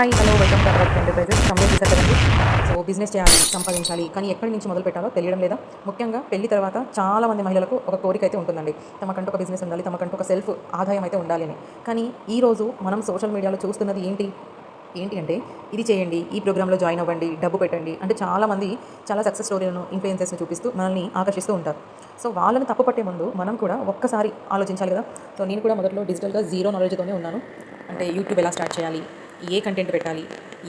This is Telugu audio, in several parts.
Hi hello welcome to Amaravati enterprises. తమిళ చూసారు కదండి. సో బిజినెస్ చేయాలి, సంపాదించాలి, కానీ ఎక్కడి నుంచి మొదలు పెట్టాలో తెలియడం లేదా. ముఖ్యంగా పెళ్లి తర్వాత చాలా మంది మహిళలకు ఒక కోరిక అయితే ఉంటుందండి, తమకంటూ ఒక బిజినెస్ ఉండాలి, తమకంటూ ఒక సెల్ఫ్ ఆదాయం అయితే ఉండాలి అని. కానీ ఈరోజు మనం సోషల్ మీడియాలో చూస్తున్నది ఏంటి ఏంటి అంటే, ఇది చేయండి, ఈ ప్రోగ్రాంలో జాయిన్ అవ్వండి, డబ్బు పెట్టండి అంటే చాలామంది చాలా సక్సెస్ స్టోరీలను, ఇన్ఫ్లుయెన్సెస్ని చూపిస్తూ మనల్ని ఆకర్షిస్తూ ఉంటారు. సో వాళ్ళని తప్పుపట్టే ముందు మనం కూడా ఒక్కసారి ఆలోచించాలి కదా. సో నేను కూడా మొదట్లో డిజిటల్గా జీరో నాలెడ్జ్తోనే ఉన్నాను. అంటే యూట్యూబ్ ఎలా స్టార్ట్ చేయాలి, ఏ కంటెంట్ పెట్టాలి,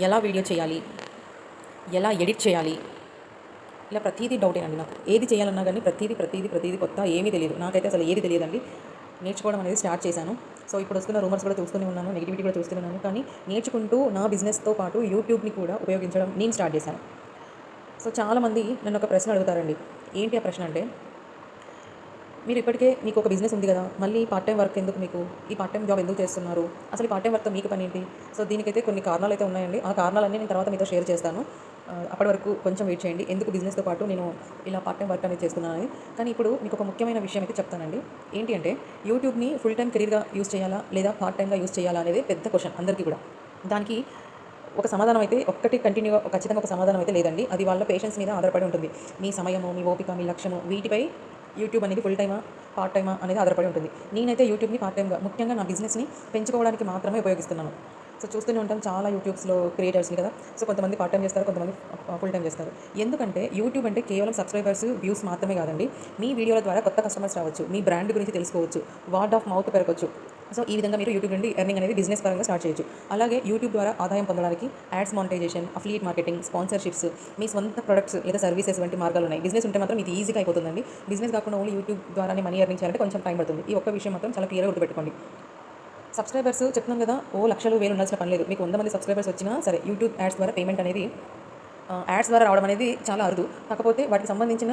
ఎలా వీడియో చేయాలి, ఎలా ఎడిట్ చేయాలి, ఇలా ప్రతిదీ డౌటేనండి నాకు. ఏది చేయాలన్నా కానీ ప్రతిదీ కొత్త, ఏమీ తెలియదు. నాకైతే అసలు ఏది తెలియదండి. నేర్చుకోవడం అనేది స్టార్ట్ చేశాను. సో ఇప్పుడు వస్తున్న రూమర్స్ కూడా చూస్తూనే ఉన్నాను, నెగిటివిటీ కూడా చూస్తూనే ఉన్నాను. కానీ నేర్చుకుంటూ నా బిజినెస్తో పాటు యూట్యూబ్ని కూడా ఉపయోగించడం నేను స్టార్ట్ చేశాను. సో చాలామంది నన్ను ఒక ప్రశ్న అడుగుతారండి. ఏంటి ఆ ప్రశ్న అంటే, మీరు ఇప్పటికే మీకు ఒక బిజినెస్ ఉంది కదా, మళ్ళీ పార్ట్ టైం వర్క్ ఎందుకు, మీకు ఈ పార్ట్ టైం జాబ్ ఎందుకు చేస్తున్నారు, అసలు ఈ పార్ట్ టైం వర్క్తో మీకు పని ఏంటి? సో దీనికైతే కొన్ని కారణాలు అయితే ఉన్నాయండి. ఆ కారణాలన్నీ నేను తర్వాత మీతో షేర్ చేస్తాను. అప్పటి వరకు కొంచెం వెయిట్ చేయండి, ఎందుకు బిజినెస్తో పాటు నేను ఇలా పార్ట్ టైం వర్క్ అనేది చేస్తున్నానని. కానీ ఇప్పుడు మీకు ఒక ముఖ్యమైన విషయం అయితే చెప్తానండి. ఏంటి అంటే, యూట్యూబ్ని ఫుల్ టైం కెరీర్గా యూస్ చేయాలా లేదా పార్ట్ టైంగా యూస్ చేయాలా అనేది పెద్ద క్వశ్చన్ అందరికీ కూడా. దానికి ఒక సమాధానం అయితే ఒక్కటి కంటిన్యూగా ఖచ్చితంగా ఒక సమాధానం అయితే లేదండి. అది వాళ్ళ పేషెన్స్ మీద ఆధారపడి ఉంటుంది. మీ సమయము, మీ ఓపిక, మీ లక్ష్యము, వీటిపై యూట్యూబ్ అనేది ఫుల్ టైమా పార్ట్ టైమా అనేది ఆధారపడి ఉంటుంది. నేనైతే యూట్యూబ్ని పార్ట్ టైమ్గా, ముఖ్యంగా నా బిజినెస్ని పెంచుకోవడానికి మాత్రమే ఉపయోగిస్తున్నాను. సో చూస్తూనే ఉంటాం చాలా యూట్యూబ్స్లో క్రియేటర్స్ని కదా. సో కొంతమంది పార్ట్ టైం చేస్తారు, కొంతమంది ఫుల్ టైం చేస్తారు. ఎందుకంటే యూట్యూబ్ అంటే కేవలం సబ్స్క్రైబర్స్, వ్యూస్ మాత్రమే కాదండి. మీ వీడియోల ద్వారా కొత్త కస్టమర్స్ రావచ్చు, మీ బ్రాండ్ గురించి తెలుసుకోవచ్చు, వర్డ్ ఆఫ్ మౌత్ పెరగవచ్చు. సో ఈ విధంగా మీరు యూట్యూబ్ నుండి ఎర్నింగ్ అనేది బిజినెస్ పరంగా స్టార్ట్ చేయొచ్చు. అలాగే యూట్యూబ్ ద్వారా ఆదాయం పొందడానికి ads monetization, affiliate marketing, sponsorships, మీ సొంత ప్రొడక్ట్స్ లేదా సర్వీసెస్ వంటి మార్గాలు ఉన్నాయి. బిజినెస్ ఉంటే మాత్రం ఇది ఈజీగా అయిపోతుందండి. బిజినెస్ కాకుండా ఓన్లీ యూట్యూబ్ ద్వారానే మనీ ఎర్నింగ్ చేయాలంటే కొంచెం టైం పడుతుంది. ఈ ఒక్క విషయం మాత్రం చాలా క్లియర్గా గుర్తుపెట్టుకోండి. సబ్స్క్రైబర్స్ చెప్తున్నాం కదా, లక్షలు వేలు ఉండాల్సిన పని లేదు. మీకు 100 మంది సబ్స్క్రైబర్స్ వచ్చినా సరే, యూట్యూబ్ యాడ్స్ ద్వారా పేమెంట్ అనేది యాడ్స్ ద్వారా రావడం అనేది చాలా అరుదు. కాకపోతే వాటికి సంబంధించిన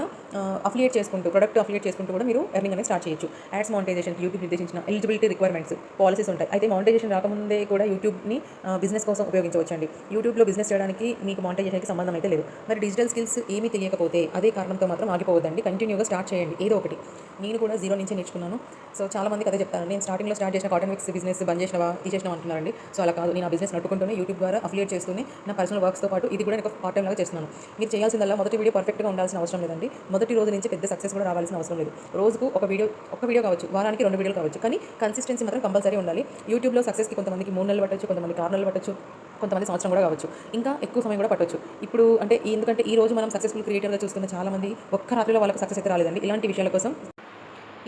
అఫిలియేట్ చేసుకుంటూ, ప్రొడక్ట్ అఫిలియేట్ చేసుకుంటూ కూడా మీరు ఎర్నింగ్ అనేది స్టార్ట్ చేయొచ్చు. యాడ్స్ మానిటైజేషన్ యూట్యూబ్ నిర్దేశించిన ఎలిజిబిలిటీ రిక్వైర్మెంట్స్, పాలసీస్ ఉంటాయి. అయితే మానిటైజేషన్ రాకముందే కూడా యూట్యూబ్ని బిజినెస్ కోసం ఉపయోగించవచ్చండి. యూట్యూబ్లో బిజినెస్ చేయడానికి మీకు మానిటైజేషన్కి సంబంధం అయితే లేదు. మరి డిజిటల్ స్కిల్స్ ఏమీ తెలియకపోతే అదే కారణంతో మాత్రం ఆగిపోవద్దండి. కంటిన్యూగా స్టార్ట్ చేయండి ఏదో ఒకటి. నేను కూడా జీరో నుంచి నేర్చుకున్నాను. సో చాలామందికి అదే చెప్తాను. నేను స్టార్టింగ్లో స్టార్ట్ చేసిన కాటన్ మిక్స్ బిజినెస్ బంద్ చేసినవా, తీసేసినవా అంటున్నారండి. సో అలా కాదు, నేను ఆ బిజినెస్ నడుపుకుంటూనే యూట్యూబ్ ద్వారా అఫిలియేట్ చేస్తూనే నా పర్సనల్ వర్క్స్తో పాటు ఇది కూడా నేను పార్ట్ టైం లాగా చేస్తున్నాను. మీరు చేయాల్సిందల్లా మొదటి వీడియో పర్ఫెక్ట్గా ఉండాల్సిన అవసరం లేదండి. మొదటి రోజు నుంచి పెద్ద సక్సెస్ కూడా రావాల్సిన అవసరం లేదు. రోజుకు ఒక వీడియో కావచ్చు, వారానికి 2 వీడియోలు కావచ్చు, కానీ కన్సిస్టెన్సీ మాత్రం కంపల్సరీ ఉండాలి. యూట్యూబ్లో సక్సెస్కి కొంతమందికి 3 నెలలు పట్టొచ్చు, కొంతమందికి 6 నెలలు పట్టొచ్చు, కొంతమంది సంవత్సరం కూడా కావచ్చు, ఇంకా ఎక్కువ సమయం కూడా పట్టొచ్చు. ఇప్పుడు అంటే ఎందుకంటే ఈ రోజు మనం సక్సెస్ఫుల్ క్రియేటర్గా చూస్తున్న చాలామంది ఒక్క రాత్రిలో వాళ్ళకి సక్సెస్ అయితే రాలేదండి. ఇలాంటి విషయాల కోసం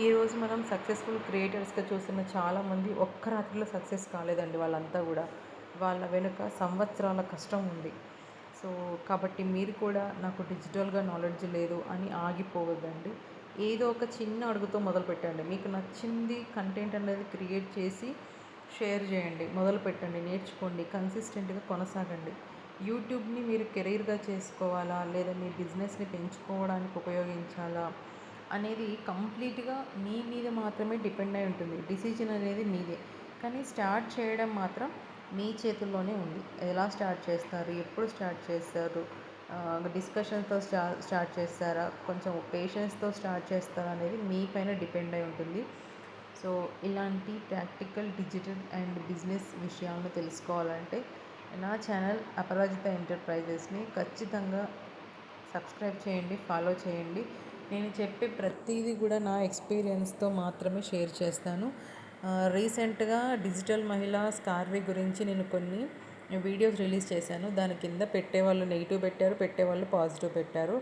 ఈరోజు మనం సక్సెస్ఫుల్ క్రియేటర్స్గా చూస్తున్న చాలామంది ఒక్క రాత్రిలో సక్సెస్ కాలేదండి. వాళ్ళంతా కూడా వాళ్ళ వెనుక సంవత్సరాల కష్టం ఉంది. సో కాబట్టి మీరు కూడా నాకు డిజిటల్గా నాలెడ్జ్ లేదు అని ఆగిపోవద్దండి. ఏదో ఒక చిన్న అడుగుతో మొదలు పెట్టండి. మీకు నచ్చింది కంటెంట్ అనేది క్రియేట్ చేసి షేర్ చేయండి, మొదలు పెట్టండి, నేర్చుకోండి, కన్సిస్టెంట్గా కొనసాగండి. యూట్యూబ్ని మీరు కెరీర్గా చేసుకోవాలా లేదా మీ బిజినెస్ని పెంచుకోవడానికి ఉపయోగించాలా అనేది కంప్లీట్గా మీ మీద మాత్రమే డిపెండ్ అయి ఉంటుంది. డిసిజన్ అనేది మీదే, కానీ స్టార్ట్ చేయడం మాత్రం మీ చేతుల్లోనే ఉంది. ఎలా స్టార్ట్ చేస్తారు, ఎప్పుడు స్టార్ట్ చేస్తారు, డిస్కషన్తో స్టార్ట్ చేస్తారా, కొంచెం పేషెన్స్తో స్టార్ట్ చేస్తారా అనేది మీ పైన డిపెండ్ అయి ఉంటుంది. సో ఇలాంటి ప్రాక్టికల్ డిజిటల్ అండ్ బిజినెస్ విషయాలను తెలుసుకోవాలంటే నా ఛానల్ అపరాజిత ఎంటర్ప్రైజెస్ని ఖచ్చితంగా సబ్స్క్రైబ్ చేయండి, ఫాలో చేయండి. నేను చెప్పే ప్రతిదీ కూడా నా ఎక్స్పీరియన్స్తో మాత్రమే షేర్ చేస్తాను. రీసెంట్గా డిజిటల్ మహిళా స్కార్వి గురించి నేను కొన్ని వీడియోస్ రిలీజ్ చేశాను. దాని కింద పెట్టేవాళ్ళు నెగిటివ్ పెట్టారు, పెట్టేవాళ్ళు పాజిటివ్ పెట్టారు.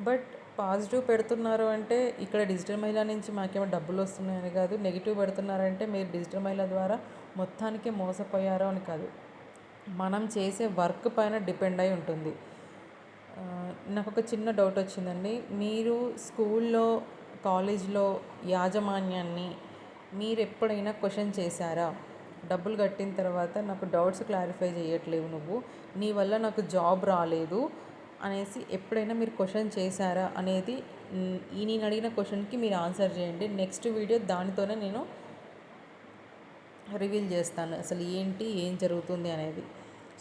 బట్ పాజిటివ్ పెడుతున్నారు అంటే ఇక్కడ డిజిటల్ మహిళ నుంచి మాకేమో డబ్బులు వస్తున్నాయని కాదు, నెగిటివ్ పెడుతున్నారంటే మీరు డిజిటల్ మహిళ ద్వారా మొత్తానికి మోసపోయారో అని కాదు, మనం చేసే వర్క్ పైన డిపెండ్ అయి ఉంటుంది. నాకు ఒక చిన్న డౌట్ వచ్చిందండి. మీరు స్కూల్లో, కాలేజ్లో యాజమాన్యాన్ని మీరు ఎప్పుడైనా క్వశ్చన్ చేశారా? డబ్బులు కట్టిన తర్వాత నాకు డౌట్స్ క్లారిఫై చేయట్లేవు నువ్వు, నీ వల్ల నాకు జాబ్ రాలేదు అనేసి ఎప్పుడైనా మీరు క్వశ్చన్ చేశారా అనేది నేను అడిగిన క్వశ్చన్కి మీరు ఆన్సర్ చేయండి. నెక్స్ట్ వీడియో దానితోనే నేను రివీల్ చేస్తాను అసలు ఏంటి, ఏం జరుగుతుంది అనేది.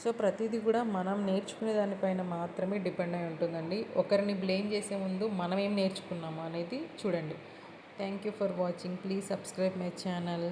సో ప్రతిదీ కూడా మనం నేర్చుకునే దానిపైన మాత్రమే డిపెండ్ అయి ఉంటుందండి. ఒకరిని బ్లేమ్ చేసే ముందు మనం ఏం నేర్చుకున్నాము అనేది చూడండి. Thank you for watching. Please subscribe my channel.